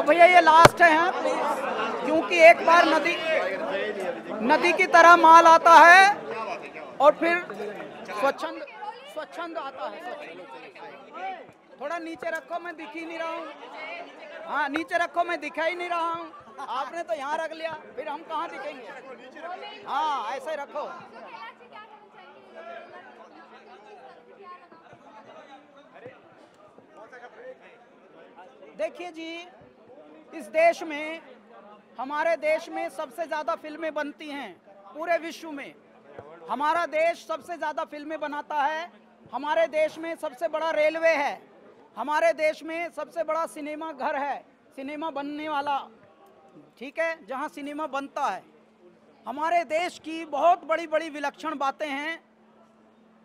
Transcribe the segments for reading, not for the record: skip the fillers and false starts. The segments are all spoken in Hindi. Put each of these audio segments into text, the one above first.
अब भैया ये लास्ट है यहाँ प्लीज, क्योंकि एक बार नदी की तरह माल आता है और फिर स्वच्छंद आता है। थोड़ा नीचे रखो, मैं दिख ही नहीं रहा हूँ। हाँ नीचे रखो, मैं दिखा ही नहीं रहा हूँ। आपने तो यहाँ रख लिया, फिर हम कहाँ दिखेंगे। हाँ ऐसे रखो। देखिए जी, इस देश में, हमारे देश में सबसे ज्यादा फिल्में बनती हैं पूरे विश्व में। हमारा देश सबसे ज्यादा फिल्में बनाता है। हमारे देश में सबसे बड़ा रेलवे है। हमारे देश में सबसे बड़ा सिनेमा घर है, सिनेमा बनने वाला, ठीक है, जहां सिनेमा बनता है। हमारे देश की बहुत बड़ी बड़ी विलक्षण बातें हैं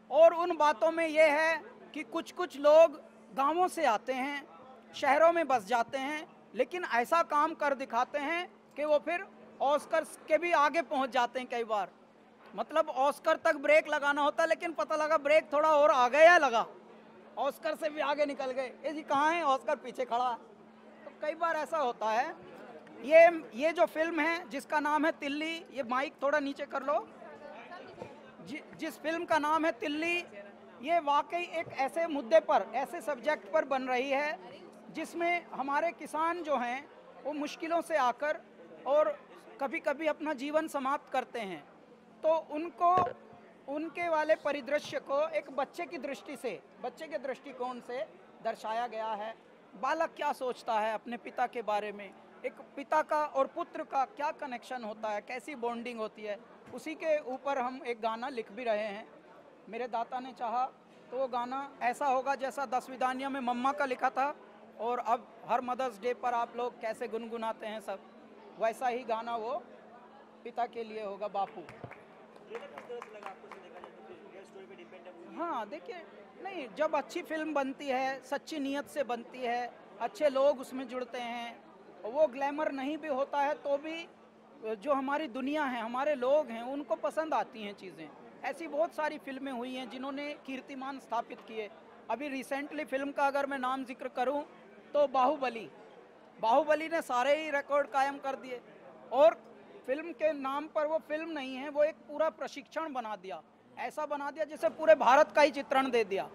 और उन बातों में ये है कि कुछ कुछ लोग गांवों से आते हैं, शहरों में बस जाते हैं, लेकिन ऐसा काम कर दिखाते हैं कि वो फिर ऑस्कर के भी आगे पहुंच जाते हैं कई बार। मतलब ऑस्कर तक ब्रेक लगाना होता है, लेकिन पता लगा ब्रेक थोड़ा और आ गया, लगा ऑस्कर से भी आगे निकल गए। ये जी कहाँ है, ऑस्कर पीछे खड़ा। तो कई बार ऐसा होता है। ये जो फिल्म है जिसका नाम है तिल्ली, ये माइक थोड़ा नीचे कर लो। जिस फिल्म का नाम है तिल्ली, ये वाकई एक ऐसे मुद्दे पर, ऐसे सब्जेक्ट पर बन रही है जिसमें हमारे किसान जो हैं वो मुश्किलों से आकर और कभी कभी अपना जीवन समाप्त करते हैं। तो उनको, उनके वाले परिदृश्य को एक बच्चे की दृष्टि से, बच्चे के दृष्टिकोण से दर्शाया गया है। बालक क्या सोचता है अपने पिता के बारे में, एक पिता का और पुत्र का क्या कनेक्शन होता है, कैसी बॉन्डिंग होती है, उसी के ऊपर हम एक गाना लिख भी रहे हैं। मेरे दाता ने चाहा तो वो गाना ऐसा होगा जैसा 10 विदानिया में मम्मा का लिखा था, और अब हर मदर्स डे पर आप लोग कैसे गुनगुनाते हैं सब, वैसा ही गाना वो पिता के लिए होगा, बापू। हाँ देखिए, नहीं, जब अच्छी फिल्म बनती है, सच्ची नीयत से बनती है, अच्छे लोग उसमें जुड़ते हैं, वो ग्लैमर नहीं भी होता है तो भी जो हमारी दुनिया है, हमारे लोग हैं, उनको पसंद आती हैं चीज़ें। ऐसी बहुत सारी फिल्में हुई हैं जिन्होंने कीर्तिमान स्थापित किए। अभी रिसेंटली फिल्म का अगर मैं नाम जिक्र करूं तो बाहुबली ने सारे ही रिकॉर्ड कायम कर दिए। और फिल्म के नाम पर वो फिल्म नहीं है, वो एक पूरा प्रशिक्षण बना दिया, ऐसा बना दिया जैसे पूरे भारत का ही चित्रण दे दिया,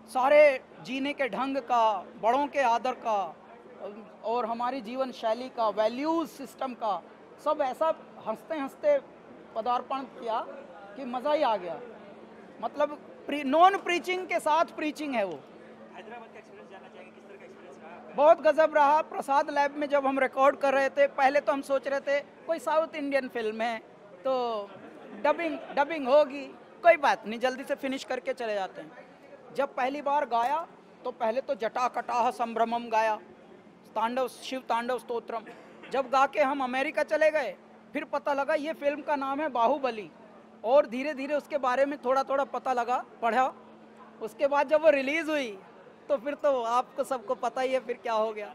सारे जीने के ढंग का, बड़ों के आदर का और हमारी जीवन शैली का, वैल्यूज सिस्टम का, सब ऐसा हंसते हंसते पदार्पण किया कि मज़ा ही आ गया। मतलब नॉन प्रीचिंग के साथ प्रीचिंग है वो। हैदराबाद का एक्सपीरियंस जानना चाहेंगे, किस तरह का एक्सपीरियंस रहा? बहुत गजब रहा। प्रसाद लैब में जब हम रिकॉर्ड कर रहे थे, पहले तो हम सोच रहे थे कोई साउथ इंडियन फिल्म है तो डबिंग होगी, कोई बात नहीं, जल्दी से फिनिश करके चले जाते हैं। जब पहली बार गाया तो पहले तो जटा कटाह संभ्रमम गाया, तांडव, शिव तांडव स्तोत्रम। जब गा के हम अमेरिका चले गए, फिर पता लगा ये फिल्म का नाम है बाहुबली, और धीरे धीरे उसके बारे में थोड़ा थोड़ा पता लगा, पढ़ा। उसके बाद जब वो रिलीज़ हुई तो फिर तो आपको सबको पता ही है फिर क्या हो गया।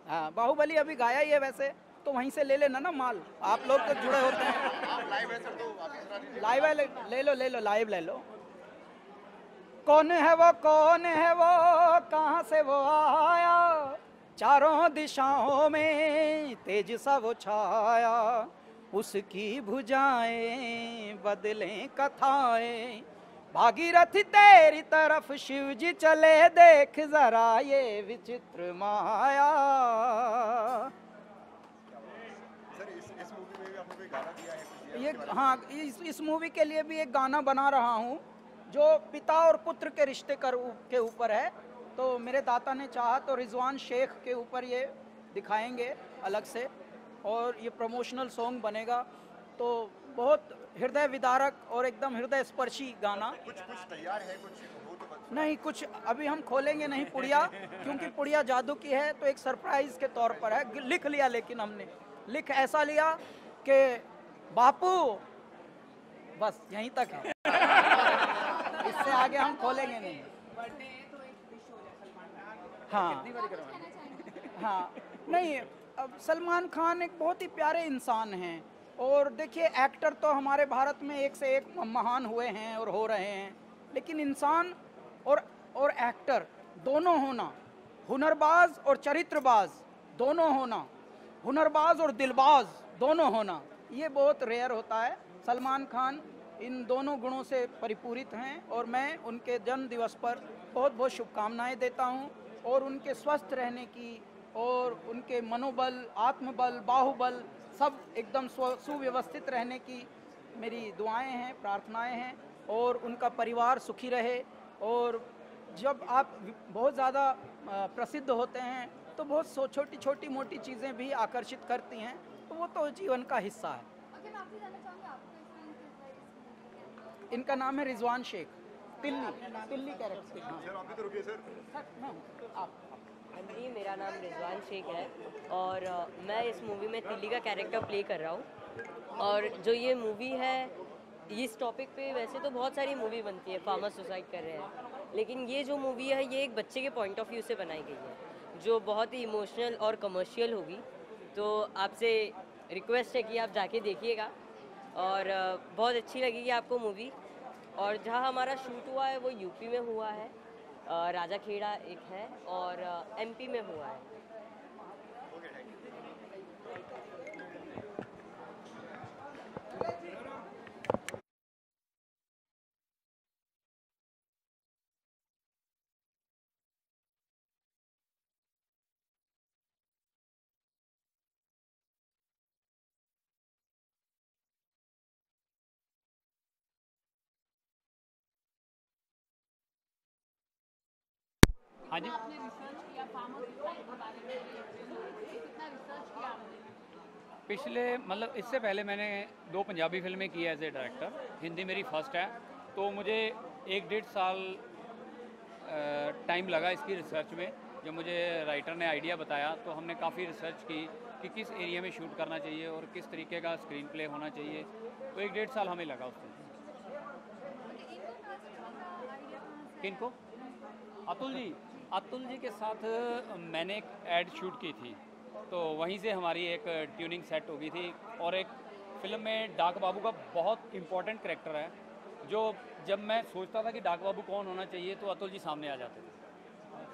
हाँ, बाहुबली अभी गाया ही है, वैसे तो वहीं से ले लेना ना माल, आप लोग तो जुड़े होते हैं। लाइव है, ले लो लाइव ले लो। कौन है वो कहाँ से वो आया, चारों दिशाओं में तेज सा वो छाया, उसकी भुजाएं बदलें कथाएं, भागीरथ तेरी तरफ शिव जी चले, देख जरा ये विचित्र माया। सर इस मूवी में भी आपने कोई गाना दिया है? ये हाँ, इस मूवी के लिए भी एक गाना बना रहा हूँ जो पिता और पुत्र के रिश्ते के ऊपर है। तो मेरे दाता ने चाहा तो रिजवान शेख के ऊपर ये दिखाएंगे अलग से, और ये प्रमोशनल सॉन्ग बनेगा। तो बहुत हृदय विदारक और एकदम हृदय स्पर्शी गाना। कुछ तैयार है, कुछ हो तो बता। नहीं, कुछ अभी हम खोलेंगे नहीं पुड़िया, क्योंकि पुड़िया जादू की है, तो एक सरप्राइज के तौर पर है। लिख लिया, लेकिन हमने लिख ऐसा लिया कि बापू बस यहीं तक है, इससे आगे हम खोलेंगे नहीं। हाँ हाँ, नहीं, अब सलमान खान एक बहुत ही प्यारे इंसान हैं, और देखिए एक्टर तो हमारे भारत में एक से एक महान हुए हैं और हो रहे हैं, लेकिन इंसान और एक्टर दोनों होना, हुनरबाज और चरित्रबाज, दोनों होना, हुनरबाज और दिलबाज दोनों होना, ये बहुत रेयर होता है। सलमान खान इन दोनों गुणों से परिपूरित हैं और मैं उनके जन्म दिवस पर बहुत बहुत शुभकामनाएं देता हूं और उनके स्वस्थ रहने की और उनके मनोबल, आत्मबल, बाहुबल सब एकदम सुव्यवस्थित रहने की मेरी दुआएं हैं, प्रार्थनाएं हैं और उनका परिवार सुखी रहे। और जब आप बहुत ज़्यादा प्रसिद्ध होते हैं तो बहुत छोटी छोटी मोटी चीज़ें भी आकर्षित करती हैं, तो वो तो जीवन का हिस्सा है। ओके, मैं आपसे जानना चाहूँगी आपका एक्सपीरियंस कैसा है इस मूवी का? इनका नाम है रिजवान शेख, तिल्ली कैरेक्टर। हाँ सर आप भी तो रुकिए सर। सर, मैं आप हाँ जी, मेरा नाम रिजवान शेख है और मैं इस मूवी में तिल्ली का कैरेक्टर प्ले कर रहा हूँ। और जो ये मूवी है, इस टॉपिक पे वैसे तो बहुत सारी मूवी बनती है, फार्मर सुसाइड कर रहे हैं, लेकिन ये जो मूवी है ये एक बच्चे के पॉइंट ऑफ व्यू से बनाई गई है जो बहुत ही इमोशनल और कमर्शियल होगी। तो आपसे रिक्वेस्ट है कि आप जाके देखिएगा और बहुत अच्छी लगेगी आपको मूवी। और जहाँ हमारा शूट हुआ है वो यूपी में हुआ है, राजा खेड़ा एक है, और एमपी में हुआ है। हाँ जी, आपने रिसर्च किया फार्मर सुसाइड के बारे में, कितना रिसर्च किया आपने? पिछले मतलब इससे पहले मैंने 2 पंजाबी फिल्में की एज ए डायरेक्टर, हिंदी मेरी फर्स्ट है, तो मुझे 1-1.5 साल टाइम लगा इसकी रिसर्च में। जब मुझे राइटर ने आइडिया बताया तो हमने काफ़ी रिसर्च की कि किस एरिया में शूट करना चाहिए और किस तरीके का स्क्रीन प्ले होना चाहिए, तो 1-1.5 साल हमें लगा उसमें। किनको? अतुल जी के साथ मैंने एक ऐड शूट की थी, तो वहीं से हमारी एक ट्यूनिंग सेट हो गई थी। और एक फिल्म में डाक बाबू का बहुत इम्पोर्टेंट कैरेक्टर है, जो जब मैं सोचता था कि डाक बाबू कौन होना चाहिए तो अतुल जी सामने आ जाते थे।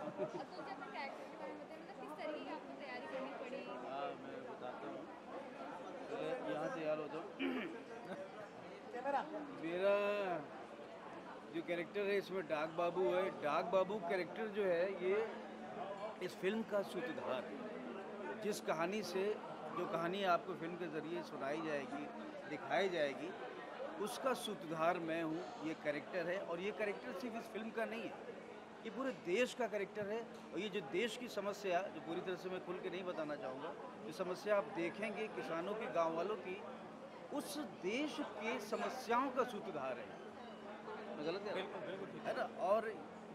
अतुल जी, अपने कैरेक्टर के बारे में बताइए, मतलब किस तरीके की आपको तैयारी करनी पड़ी? हाँ, मैं बताता हूँ। पहले यहाँ से यार हो तो मेरा जो कैरेक्टर है इसमें डाक बाबू है। डाक बाबू कैरेक्टर जो है ये इस फिल्म का सूत्रधार है। जिस कहानी से जो कहानी आपको फिल्म के ज़रिए सुनाई जाएगी, दिखाई जाएगी, उसका सूत्रधार मैं हूँ। ये कैरेक्टर है और ये कैरेक्टर सिर्फ इस फिल्म का नहीं है, ये पूरे देश का कैरेक्टर है। और ये जो देश की समस्या, जो पूरी तरह से मैं खुल के नहीं बताना चाहूँगा, जो समस्या आप देखेंगे किसानों की, गांव वालों की, उस देश की समस्याओं का सूत्रधार है। मैं गलत है ना? और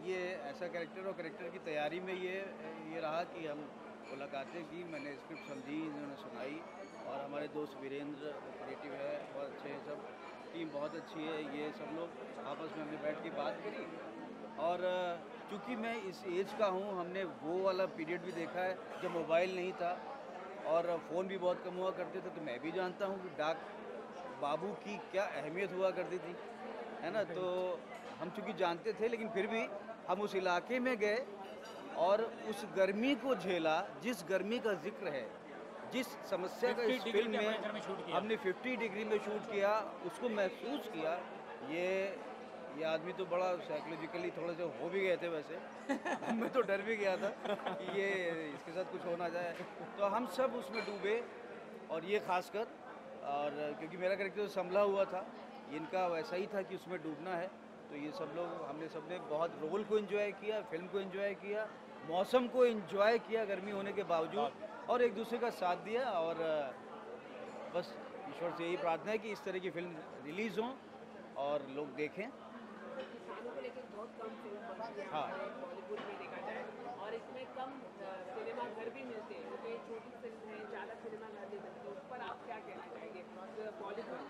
ये ऐसा कैरेक्टर, और कैरेक्टर की तैयारी में ये रहा कि हम मुलाकातें की, मैंने स्क्रिप्ट समझी, इन्होंने सुनाई, और हमारे दोस्त वीरेंद्र क्रिएटिव है, बहुत अच्छे हैं सब, टीम बहुत अच्छी है। ये सब लोग आपस में हमने बैठ के बात करी। और चूँकि मैं इस एज का हूँ, हमने वो वाला पीरियड भी देखा है जब मोबाइल नहीं था और फ़ोन भी बहुत कम हुआ करते थे, तो मैं भी जानता हूँ कि डाक बाबू की क्या अहमियत हुआ करती थी, है ना? तो हम चूँकि जानते थे, लेकिन फिर भी हम उस इलाके में गए और उस गर्मी को झेला, जिस गर्मी का जिक्र है, जिस समस्या का इस फिल्म में हमने 50 डिग्री में शूट किया, उसको महसूस किया। ये आदमी तो बड़ा साइकोलॉजिकली थोड़े से हो भी गए थे वैसे मैं तो डर भी गया था कि ये इसके साथ कुछ हो ना जाए, तो हम सब उसमें डूबे। और ये खासकर, और क्योंकि मेरा कैरेक्टर संभला हुआ था, इनका वैसा ही था कि उसमें डूबना है, तो ये सब लोग, हमने सबने बहुत रोल को एंजॉय किया, फिल्म को एंजॉय किया, मौसम को एंजॉय किया गर्मी होने के बावजूद, और एक दूसरे का साथ दिया। और बस ईश्वर से यही प्रार्थना है कि इस तरह की फिल्म रिलीज़ हों और लोग देखें। किसानों को लेकर बहुत कम फिल्म बनती है, हाँ। बॉलीवुड में देखा जाए, और इसमें कम सिनेमा घर भी मिलते हैं, क्योंकि छोटी फिल्म है, ज़्यादा सिनेमा घर नहीं मिलती। उस पर आप क्या कहना चाहेंगे? बॉलीवुड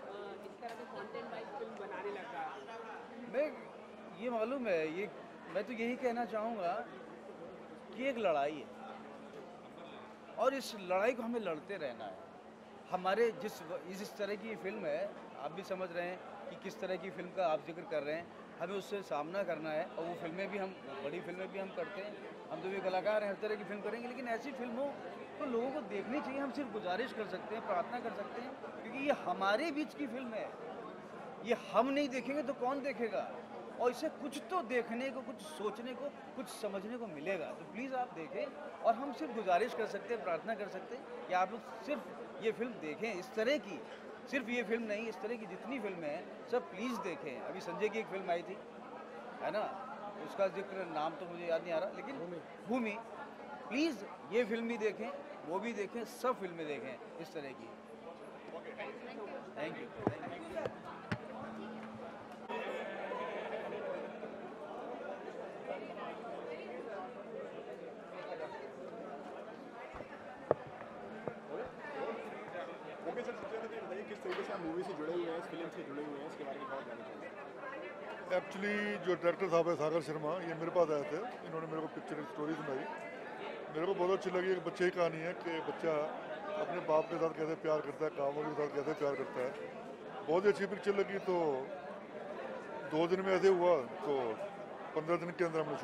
इस तरह का कंटेंट वाइज फिल्म बनाने लगा है। मैं, ये मालूम है, ये मैं तो यही कहना चाहूँगा कि एक लड़ाई है और इस लड़ाई को हमें लड़ते रहना है। हमारे जिस तरह की फिल्म है, आप भी समझ रहे हैं कि किस तरह की फिल्म का आप जिक्र कर रहे हैं। हमें उससे सामना करना है। और वो फिल्में भी हम, बड़ी फिल्में भी हम करते हैं, हम तो भी कलाकार हैं, हर तरह की फिल्म करेंगे, लेकिन ऐसी फिल्मों तो लोगों को देखनी चाहिए। हम सिर्फ गुजारिश कर सकते हैं, प्रार्थना कर सकते हैं, क्योंकि ये हमारे बीच की फिल्म है। ये हम नहीं देखेंगे तो कौन देखेगा? और इससे कुछ तो देखने को, कुछ सोचने को, कुछ समझने को मिलेगा। तो प्लीज़ आप देखें, और हम सिर्फ गुजारिश कर सकते हैं, प्रार्थना कर सकते हैं कि आप लोग सिर्फ ये फिल्म देखें। इस तरह की, सिर्फ ये फिल्म नहीं, इस तरह की जितनी फिल्में हैं सब प्लीज़ देखें। अभी संजय की एक फिल्म आई थी, है ना, उसका जिक्र नाम तो मुझे याद नहीं आ रहा, लेकिन भूमि। प्लीज़ ये फिल्म भी देखें, वो भी देखें, सब फिल्में देखें इस तरह की। Thank you. ओके सर, सबसे पहले बताइए किस तरीके से आप मूवी से जुड़े हुए हैं, इस फिल्म से जुड़े हुए हैं, इसके बारे में बहुत जानना चाहिए। एक्चुअली जो डायरेक्टर साहब है सागर शर्मा, ये मेरे पास आए थे, इन्होंने मेरे को पिक्चर की स्टोरी सुनाई। मेरे को बहुत अच्छी लगी। एक बच्चे की कहानी है कि बच्चा अपने बाप के साथ कैसे प्यार करता है, कामों के साथ कैसे प्यार करता है। बहुत ही अच्छी पिक्चर लगी। तो 2 दिन में ऐसे हुआ तो 15 दिन के अंदर हमने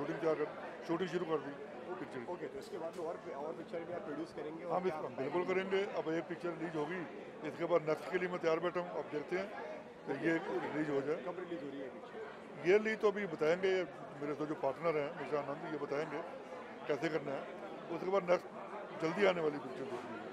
शूटिंग शुरू कर दी पिक्चर की। ओके, तो इसके बाद तो और पिक्चर भी आप प्रोड्यूस करेंगे? हम इसका बिल्कुल करेंगे। अब एक पिक्चर रिलीज होगी, इसके बाद नेक्स्ट के लिए मैं तैयार बैठा हूँ। अब देखते हैं कि ये रिलीज हो जाए। कब रिलीज हो रही है पिक्चर? ये रिलीज तो अभी बताएंगे मेरे तो जो पार्टनर हैं मिश्रा आनंद, ये बताएंगे कैसे करना है। उसके बाद नेक्स्ट जल्दी आने वाली पिक्चर दूसरी है।